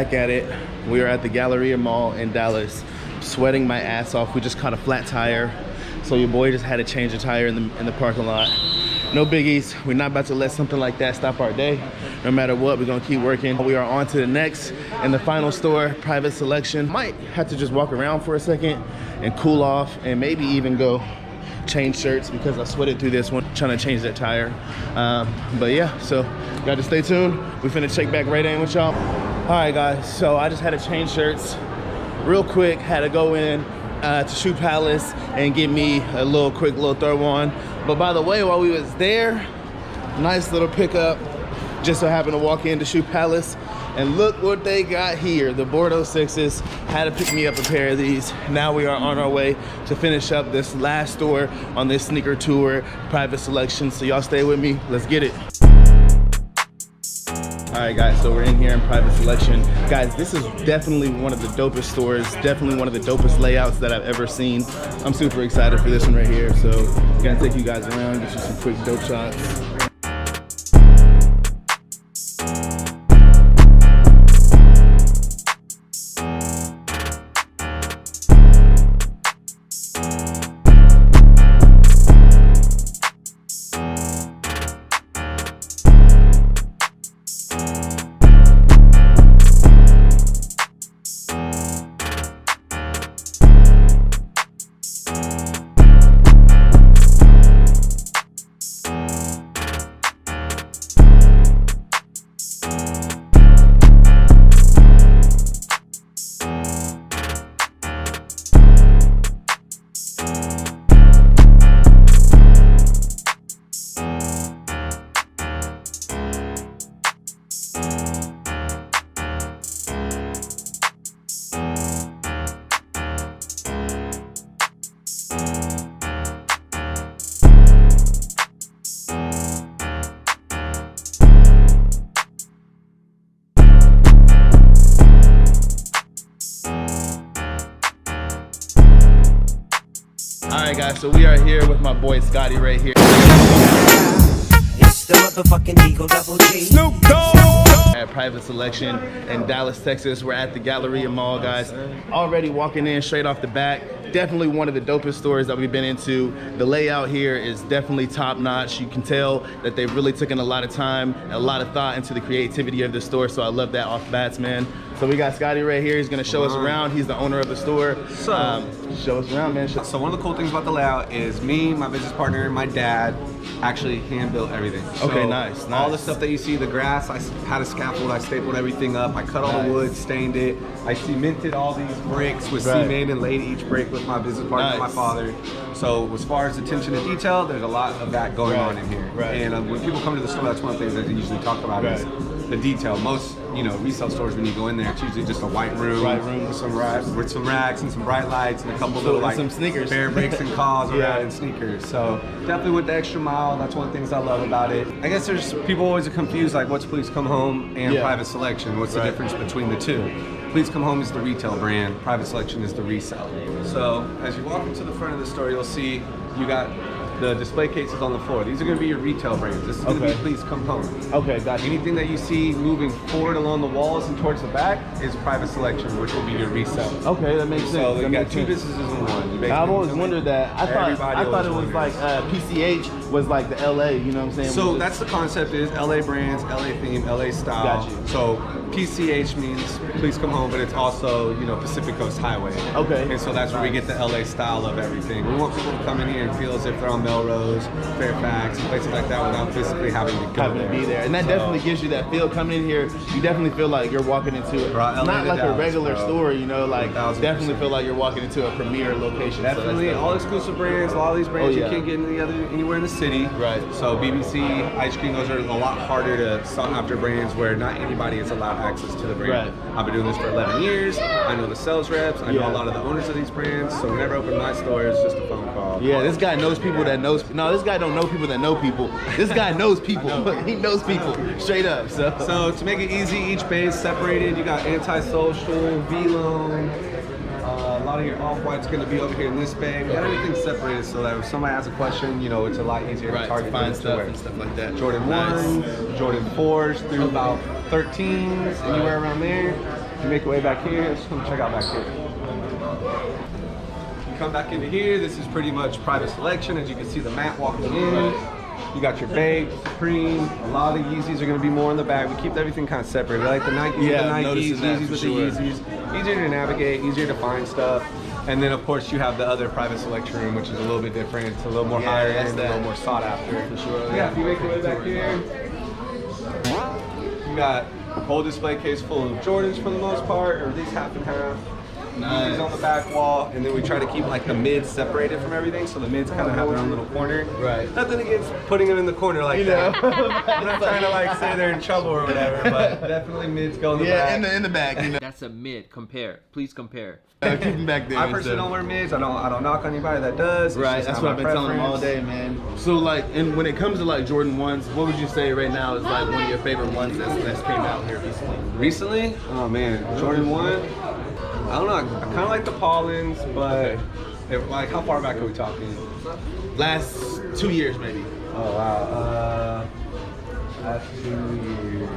back at it. We are at the Galleria Mall in Dallas, sweating my ass off. We just caught a flat tire, so your boy just had to change a tire in the parking lot. No biggies. We're not about to let something like that stop our day. No matter what, we're gonna keep working. We are on to the next and the final store, Private Selection. Might have to just walk around for a second and cool off, and maybe even go change shirts because I sweated through this one trying to change that tire. But yeah, so you got to stay tuned. We finna check back right in with y'all. All right, guys, so I just had to change shirts real quick. Had to go in to Shoe Palace and get me a quick little throw on. But by the way, while we was there, nice little pickup. Just so happened to walk into Shoe Palace and look what they got here. The Bordeaux 6s. Had to pick me up a pair of these. Now we are on our way to finish up this last store on this sneaker tour, Private Selection. So y'all stay with me. Let's get it. All right, guys, so we're in here in Private Selection. Guys, this is definitely one of the dopest stores, definitely one of the dopest layouts that I've ever seen. I'm super excited for this one right here. So I'm gonna take you guys around, get you some quick dope shots. Alright guys, so we are here with my boy Scotty right here. It's the motherfucking Eagle Double G. Snoop Dogg! At Private Selection in Dallas, Texas. We're at the Galleria Mall, guys. Already walking in straight off the back. Definitely one of the dopest stores that we've been into. The layout here is definitely top notch. You can tell that they've really taken a lot of time and a lot of thought into the creativity of the store, so I love that off bats, man. So we got Scotty right here. He's gonna show us around. He's the owner of the store. So show us around, man. So one of the cool things about the layout is me, my business partner, and my dad actually hand built everything. Okay, so nice. All the stuff that you see, the grass, I had a scaffold, I stapled everything up, I cut all the wood, stained it, I cemented all these bricks with cement and laid each brick with my business partner, my father. So as far as attention to detail, there's a lot of that going on in here. And when people come to the store, that's one of the things that they usually talk about is the detail. Most, resale stores, when you go in there, it's usually just a white room with some racks and some bright lights and a couple little some sneakers, bear bricks and calls around and sneakers. So definitely went the extra mile. That's one of the things I love about it. I guess there's people always are confused, like what's Please Come Home and Private Selection? What's the difference between the two? Please Come Home is the retail brand. Private Selection is the resale. So as you walk into the front of the store, you'll see you got the display cases on the floor. These are going to be your retail brands. This is going to be Please Come Home. Okay, gotcha. Anything that you see moving forward along the walls and towards the back is Private Selection, which will be your resale. Okay, that makes sense. So you got two businesses in one. I've always wondered that. I thought it was like PCH was like the LA, you know what I'm saying? So that's the concept is LA brands, LA theme, LA style. Got you. So PCH means Please Come Home, but it's also, Pacific Coast Highway. Okay. And so that's where we get the LA style of everything. We want people to come in here and feel as if they're on Melrose, Fairfax, places like that without physically having to be there. And that definitely gives you that feel. Coming in here, you definitely feel like you're walking into not like a regular store, definitely feel like you're walking into a premier location. Definitely, all exclusive brands, a lot of these brands you can't get anywhere in the city. Right. So BBC, Ice Cream, those are a lot harder to sought after brands where not anybody is allowed access to the brand. Right. I've been doing this for 11 years. I know the sales reps. I know a lot of the owners of these brands. So whenever I open my store, it's just a phone call. Yeah, this guy knows people that knows. No, this guy don't know people that know people. This guy knows people. He knows people straight up. So to make it easy, each bay is separated. You got antisocial, V-Loan. A lot of your off-white's going to be over here in this bay. We got everything separated so that if somebody has a question, it's a lot easier to target find stuff and stuff like that. Jordan 1s, Jordan 4s through about 13s, anywhere around there. If you make your way back here, let's come check out back here. You come back into here, this is pretty much private selection. As you can see the mat walking in. You got your Bake, Supreme, a lot of the Yeezys are going to be more in the back. We keep everything kind of separate. We like the Nikes with the Nikes, Yeezys with the Yeezys. Easier to navigate, easier to find stuff. And then of course you have the other private selection room, which is a little bit different. It's a little more higher end, a little more sought after. For sure. Yeah, if you make your way back here, you got a whole display case full of Jordans for the most part, or at least half and half. Nice. On the back wall, and then we try to keep like the mids separated from everything, so the mids kind of have their own little corner. Right. Nothing against putting them in the corner like that. I'm not trying to like say they're in trouble or whatever, but definitely mids go in the back. Yeah, in the back. You know. That's a mid. Compare. Please compare. Keep them back there. I personally don't wear mids. I don't knock on anybody that does. Right. That's what I've been telling them all day, man. So like, and when it comes to like Jordan 1s, what would you say right now is like one of your favorite ones that's came out here recently? Recently? Oh man, Jordan 1. I don't know, I kind of like the Paulins, but like how far back are we talking? Last 2 years maybe. Oh wow, last 2 years.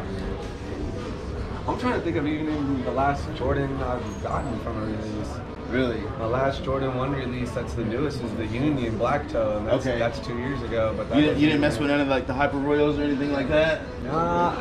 I'm trying to think of even the last Jordan I've gotten from a release. Really? My last Jordan 1 release that's the newest is the Union Black Toe, and that's 2 years ago. But you didn't mess with none of like the Hyper Royals or anything like that? Nah,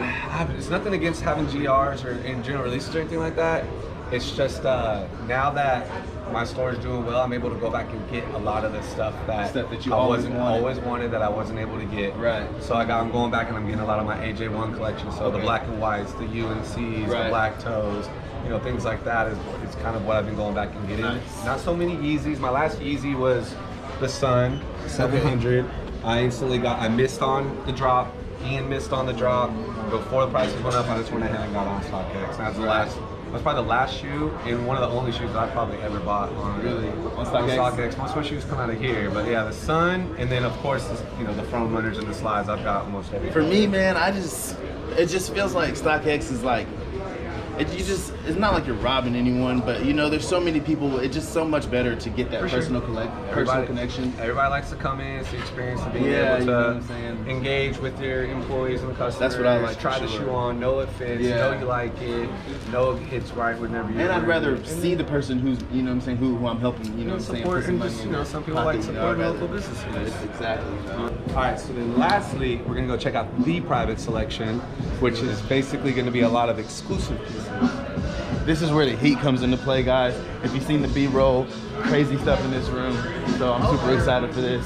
it's nothing against having GRs or in general releases or anything like that. It's just now that my store is doing well, I'm able to go back and get a lot of the stuff that you always wanted that I wasn't able to get. Right. So I'm going back and I'm getting a lot of my AJ1 collection. So the black and whites, the UNCs, the black toes, you know, things like that is kind of what I've been going back and getting. Nice. Not so many Yeezys. My last Yeezy was the Sun 700. I missed on the drop. Ian missed on the drop. Before the prices went up, I just went ahead and got on StockX. That's probably the last shoe and one of the only shoes that I probably ever bought on StockX. Most of my shoes come out of here, but yeah, the Sun, and then of course, the front runners and the slides. I've got almost everything. For me, man, it just feels like StockX is like, it's not like you're robbing anyone, but there's so many people. It's just so much better to get that personal connection. Everybody likes to come in, it's the experience of being able to engage with your employees and the customers. That's what I like. Try the shoe on, know it fits, know you like it, know it hits right whenever you. And I'd rather see the person who's, who I'm helping, support, and just, some people like support local businesses. Exactly. All right, so then lastly, we're gonna go check out the private selection, which is basically gonna be a lot of exclusive pieces. This is where the heat comes into play, guys. If you've seen the B-roll, crazy stuff in this room. So I'm super excited for this.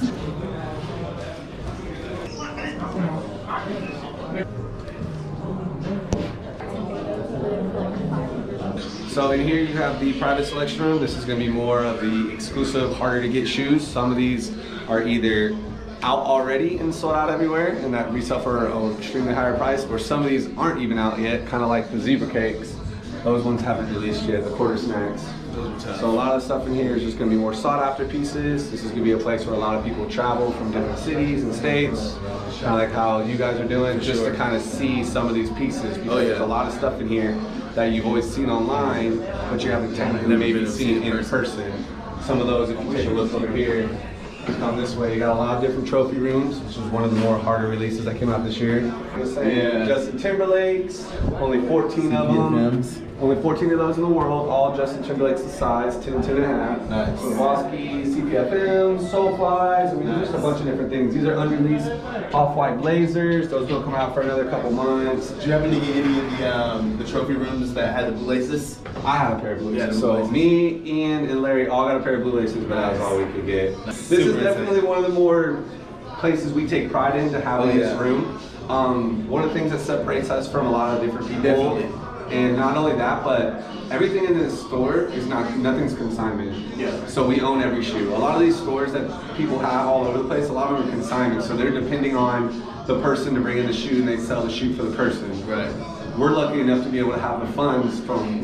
So in here you have the private selection room. This is going to be more of the exclusive, harder to get shoes. Some of these are either out already and sold out everywhere and that resell for an extremely higher price, or some of these aren't even out yet, kind of like the zebra cakes. Those ones haven't released yet, the quarter snacks. So a lot of the stuff in here is just going to be more sought after pieces. This is going to be a place where a lot of people travel from different cities and states, kind of like how you guys are doing, just to kind of see some of these pieces, because there's a lot of stuff in here that you've always seen online, but you haven't technically maybe seen in person. Some of those, if you take a look over here, come this way, you got a lot of different trophy rooms, which is one of the more harder releases that came out this year. Justin Timberlake's, only 14 of them. Only 14 of those in the world, all Justin Timberlake's the size, 10, 10.5. Nice. Swarovski, CPFMs, Soulflies, just a bunch of different things. These are unreleased off-white blazers. Those will come out for another couple months. Did you happen to get any of the trophy rooms that had the blue laces? I have a pair of blue laces. So me, Ian, and Larry all got a pair of blue laces, but that's all we could get. This is definitely one of the more places we take pride in to have in this room. One of the things that separates us from a lot of different people. Definitely. And not only that, but everything in this store is nothing's consignment. Yeah. So we own every shoe. A lot of these stores that people have all over the place, a lot of them are consignment. So they're depending on the person to bring in the shoe, and they sell the shoe for the person. Right. We're lucky enough to be able to have the funds from,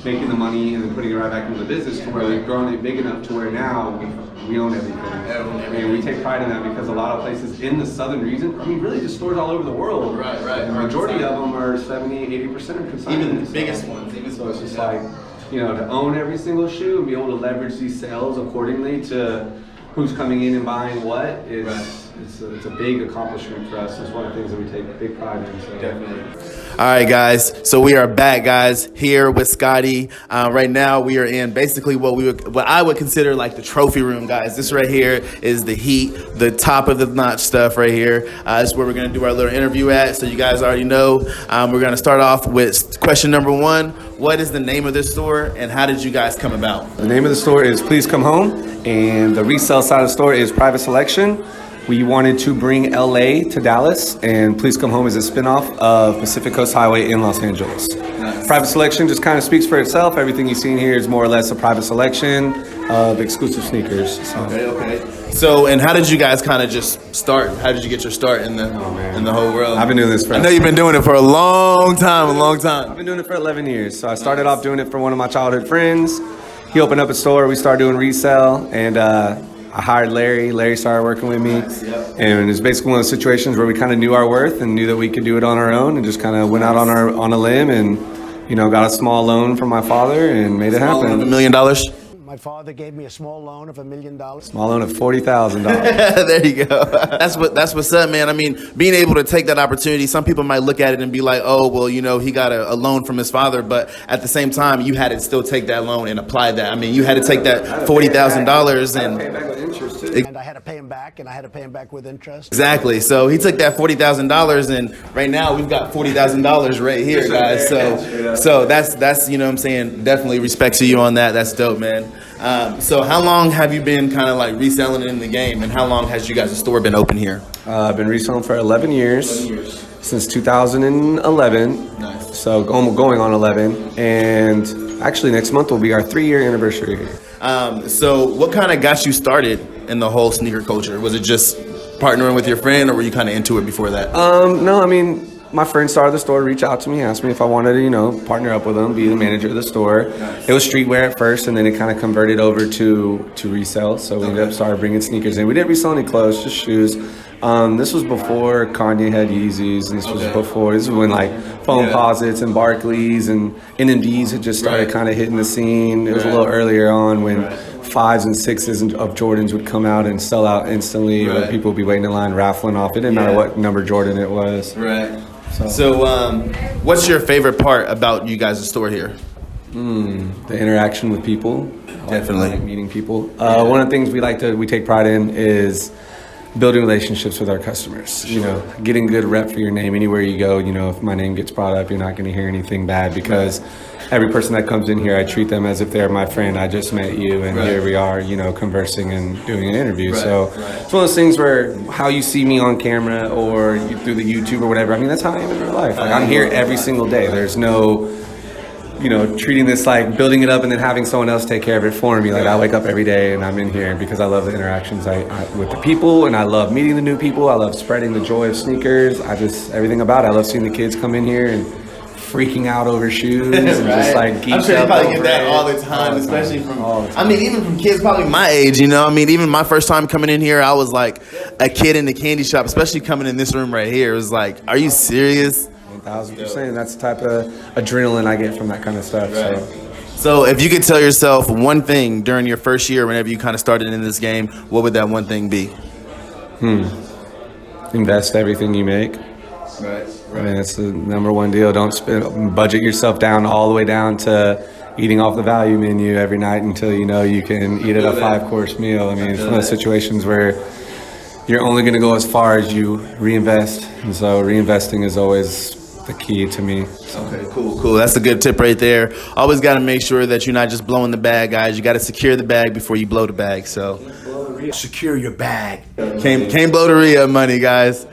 making the money and then putting it right back into the business to where we've grown it big enough to where now we own everything. And we take pride in that, because a lot of places in the southern region, really just stores all over the world. Right. The majority of them are 70-80% are consignment. Even the biggest ones. So it's just like, to own every single shoe and be able to leverage these sales accordingly to who's coming in and buying what is it's a big accomplishment for us. It's one of the things that we take big pride in. So. Definitely. All right, guys. So we are back, guys, here with Scotty. Right now, we are in basically what I would consider like the trophy room, guys. This right here is the heat, the top of the notch stuff right here. This is where we're gonna do our little interview at. So you guys already know. We're gonna start off with question number 1. What is the name of this store, and how did you guys come about? The name of the store is Please Come Home, and the resale side of the store is Private Selection. We wanted to bring LA to Dallas, and Please Come Home is a spinoff of Pacific Coast Highway in Los Angeles. Nice. Private Selection just kind of speaks for itself. Everything you see in here is more or less a private selection of exclusive sneakers. So. Okay. So, and how did you guys kind of just start? How did you get your start in the whole world? I've been doing this for. I know you've been doing it for a long time. I've been doing it for 11 years. So I started off doing it for one of my childhood friends. He opened up a store. We started doing resale, and I hired Larry. Larry started working with me. Nice, yep. And it was basically one of those situations where we kind of knew our worth and knew that we could do it on our own, and just kind of went out on a limb and, got a small loan from my father and made it happen. $1 million? My father gave me a small loan of $1 million. Small loan of $40,000. There you go. That's what's up, man. I mean, being able to take that opportunity, some people might look at it and be like, oh, well, he got a loan from his father, but at the same time, you had to still take that loan and apply that. I mean, you had to take that $40,000 and And I had to pay him back, and I had to pay him back with interest. Exactly. So he took that $40,000, and right now we've got $40,000 right here, guys. So that's you know what I'm saying, definitely respect to you on that. That's dope, man. So how long have you been kind of like reselling in the game, and how long has you guys' store been open here? I've been reselling for 11 years. Since 2011. Nice. So going on 11, and actually next month will be our 3-year anniversary here. So what kind of got you started in the whole sneaker culture? Was it just partnering with your friend, or were you kind of into it before that? No, I mean, my friend started the store, reached out to me, asked me if I wanted to, partner up with him, be the manager of the store. Nice. It was streetwear at first, and then it kind of converted over to resale. So we ended up started bringing sneakers in. We didn't resell any clothes, just shoes. This was before Kanye had Yeezys, and this was when like Foamposites and Barclays and NMDs had just started kind of hitting the scene. It was a little earlier on when 5s and 6s of Jordans would come out and sell out instantly, where people would be waiting in line raffling off. It didn't matter what number Jordan it was. Right. So what's your favorite part about you guys' store here? The interaction with people. Definitely. I like meeting people. One of the things we take pride in is building relationships with our customers. Getting good rep for your name anywhere you go. If my name gets brought up, you're not going to hear anything bad, because every person that comes in here, I treat them as if they're my friend. I just met you, and here we are, conversing and doing an interview. So it's one of those things where how you see me on camera or through the YouTube or whatever, I mean, that's how I am in real life. Like, I'm here every single day. There's no treating this like building it up and then having someone else take care of it for me. Like, I wake up every day and I'm in here because I love the interactions with the people, and I love meeting the new people. I love spreading the joy of sneakers. Everything about it. I love seeing the kids come in here and freaking out over shoes and just like geeked up. I'm sure you probably get that all the time, especially from, even from kids probably my age, even my first time coming in here, I was like a kid in the candy shop, especially coming in this room right here. It was like, are you serious? 1,000%. That's the type of adrenaline I get from that kind of stuff. Right. So if you could tell yourself one thing during your first year, whenever you kind of started in this game, what would that one thing be? Invest everything you make. Right. I mean, it's the number one deal. Don't budget yourself down all the way down to eating off the value menu every night until you can eat at a 5-course meal. I mean, it's one of those situations where you're only going to go as far as you reinvest, and so reinvesting is always the key to me. Okay, cool. That's a good tip right there. Always got to make sure that you're not just blowing the bag, guys. You got to secure the bag before you blow the bag. So secure your bag. Can't blow the re-up money, guys.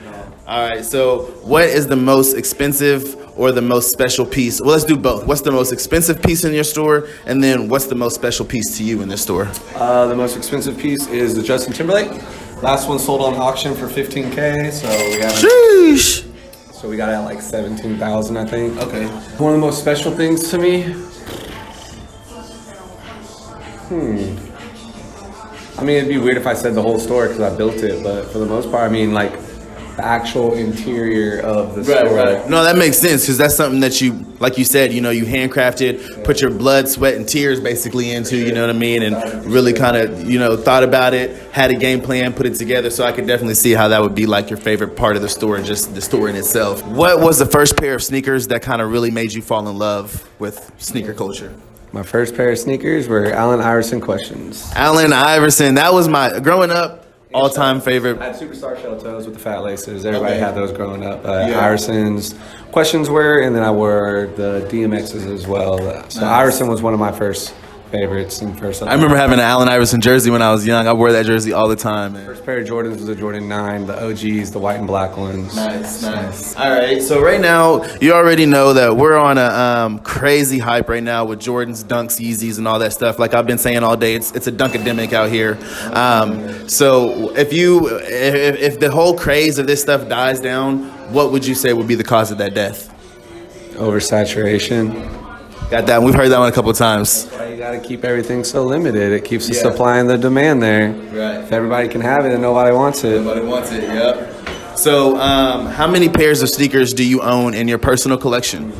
All right, so what is the most expensive or the most special piece? Well, let's do both. What's the most expensive piece in your store, and then what's the most special piece to you in this store? The most expensive piece is the Justin Timberlake. Last one sold on auction for $15K, so we have. Sheesh. So we got it at like 17,000, I think. Okay. One of the most special things to me. I mean, it'd be weird if I said the whole store because I built it, but for the most part, I mean, like, the actual interior of the store. Right. No, that makes sense because that's something that you, like you said, you know, you handcrafted, put your blood, sweat, and tears basically into, you know what I mean, and really kind of, you know, thought about it, had a game plan, put it together. So I could definitely see how that would be like your favorite part of the store, just the store in itself. What was the first pair of sneakers that kind of really made you fall in love with sneaker culture? My first pair of sneakers were Allen Iverson Questions. Allen Iverson, that was my, growing up, all-time favorite. I had Superstar shell toes with the fat laces. Everybody had those growing up. Iverson's Questions were, and then I wore the DMXs as well. So Iverson was one of my first favorites and first. I remember having an Allen Iverson jersey when I was young. I wore that jersey all the time, man. First pair of Jordans was a Jordan 9, the OGs, the white and black ones. Nice. All right, so right now, you already know that we're on a crazy hype right now with Jordans, Dunks, Yeezys, and all that stuff. Like I've been saying all day, it's a Dunkademic out here. So if the whole craze of this stuff dies down, what would you say would be the cause of that death? Oversaturation. Got that. We've heard that one a couple of times. That's why you got to keep everything so limited. It keeps the supply and the demand there. Right. If everybody can have it, then nobody wants it. Nobody wants it, yep. So how many pairs of sneakers do you own in your personal collection?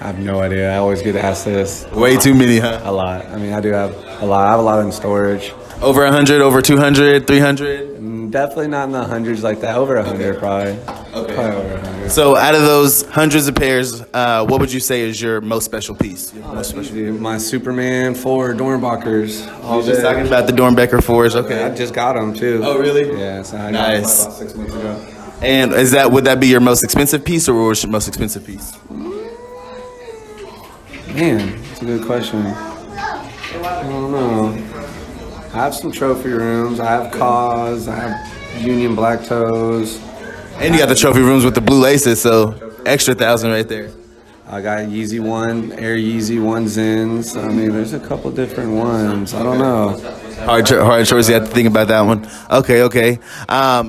I have no idea. I always get asked this. Way too many, huh? A lot. I mean, I do have a lot. I have a lot in storage. Over 100, over 200, 300? Definitely not in the hundreds like that. Over 100, probably. Okay. Probably over 100. So out of those hundreds of pairs, what would you say is your most special piece? My Superman 4 Dornbachers. I was just talking about the Dornbecker 4s. Okay. I just got them too. Oh, really? Yeah. So I got them Nice. about 6 months ago. And would that be your most expensive piece, or what was your most expensive piece? Man, that's a good question. I don't know. I have some trophy rooms. I have Cause. I have Union Black Toes. And you got the trophy rooms with the blue laces, so extra 1,000 right there. I got Yeezy 1, Air Yeezy 1 Zins. I mean, there's a couple different ones. I don't know. Hard choice. You have to think about that one. Okay.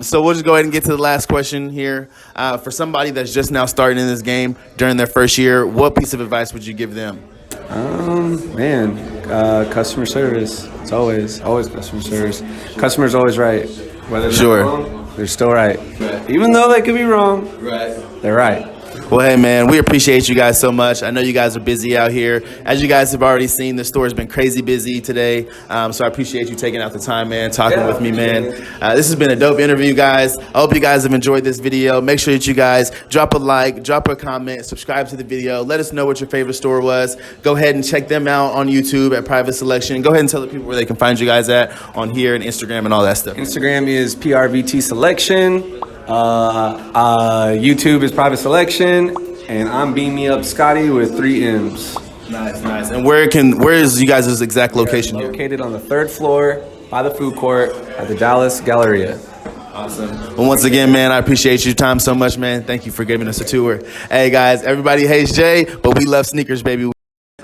So we'll just go ahead and get to the last question here. For somebody that's just now starting in this game during their first year, what piece of advice would you give them? Customer service. It's always customer service. Customer's always right. Whether they're wrong, they're still right. Even though they could be wrong, they're right. Well, hey, man, we appreciate you guys so much. I know you guys are busy out here. As you guys have already seen, the store has been crazy busy today. So I appreciate you taking out the time, man, talking with me, man. This has been a dope interview, guys. I hope you guys have enjoyed this video. Make sure that you guys drop a like, drop a comment, subscribe to the video. Let us know what your favorite store was. Go ahead and check them out on YouTube at Private Selection. Go ahead and tell the people where they can find you guys at on here and Instagram and all that stuff. Instagram is PRVT Selection. YouTube is Private Selection, and I'm Beam Me Up Scotty with 3 M's. Nice. And where is you guys' exact location here? Located on the 3rd floor by the food court at the Dallas Galleria. Awesome. Well, once again, man, I appreciate your time so much, man. Thank you for giving us a tour. Hey, guys, everybody hates Jay, but we love sneakers, baby.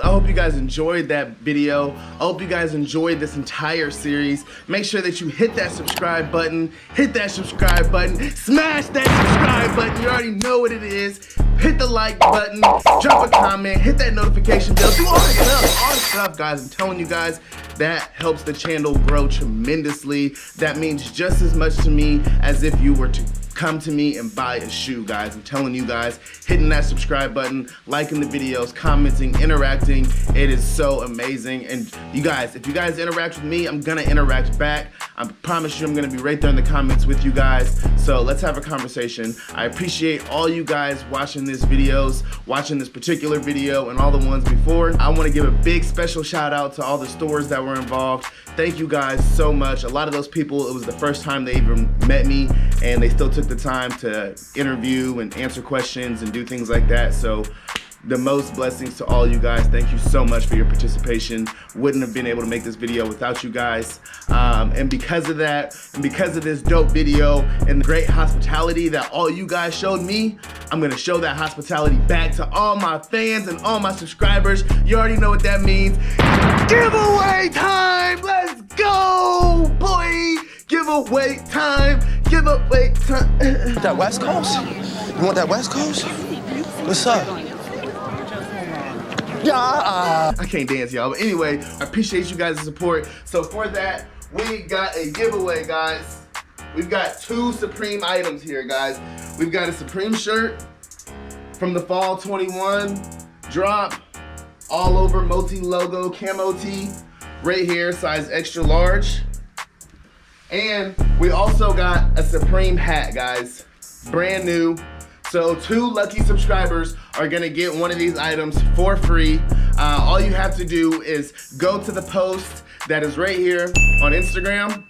I hope you guys enjoyed that video. I hope you guys enjoyed this entire series. Make sure that you hit that subscribe button. Hit that subscribe button. Smash that subscribe button. You already know what it is. Hit the like button. Drop a comment. Hit that notification bell. Do all the stuff, guys. I'm telling you guys, that helps the channel grow tremendously. That means just as much to me as if you were to come to me and buy a shoe, guys. I'm telling you guys, hitting that subscribe button, liking the videos, commenting, interacting, it is so amazing. And you guys, if you guys interact with me, I'm gonna interact back. I promise you I'm gonna be right there in the comments with you guys. So let's have a conversation. I appreciate all you guys watching these videos, watching this particular video and all the ones before. I wanna give a big special shout out to all the stores that were involved. Thank you guys so much. A lot of those people, it was the first time they even met me, and they still took the time to interview and answer questions and do things like that. So the most blessings to all you guys. Thank you so much for your participation. Wouldn't have been able to make this video without you guys. And because of that, and because of this dope video and the great hospitality that all you guys showed me, I'm gonna show that hospitality back to all my fans and all my subscribers. You already know what that means. Giveaway time, let's go, boy. Giveaway time, giveaway time. That West Coast? You want that West Coast? What's up? Yeah. I can't dance, y'all. But anyway, I appreciate you guys' support. So for that, we got a giveaway, guys. we've got 2 Supreme items here, guys. We've got a Supreme shirt from the Fall 21 drop, all over multi-logo camo tee, right here, size extra large. And we also got a Supreme hat, guys, brand new. So 2 lucky subscribers are gonna get one of these items for free. All you have to do is go to the post that is right here on Instagram.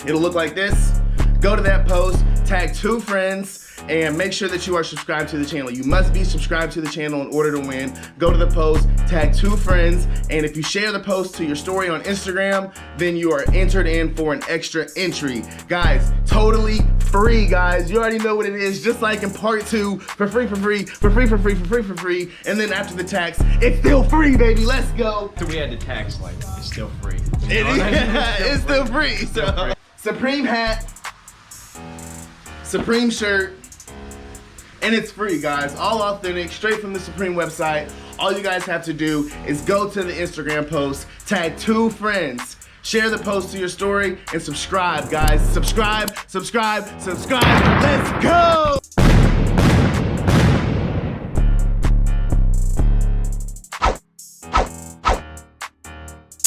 It'll look like this. Go to that post, tag 2 friends, and make sure that you are subscribed to the channel. You must be subscribed to the channel in order to win. Go to the post, tag 2 friends, and if you share the post to your story on Instagram, then you are entered in for an extra entry. Guys, totally free, guys. You already know what it is, just like in part 2, for free, for free, for free, for free, for free, for free, and then after the tax, it's still free, baby, let's go. So we had the tax, like, it's still free. It's still free. So, Supreme hat, Supreme shirt, and it's free, guys. All authentic, straight from the Supreme website. All you guys have to do is go to the Instagram post, tag 2 friends, share the post to your story, and subscribe, guys. Subscribe, subscribe, subscribe. Let's go!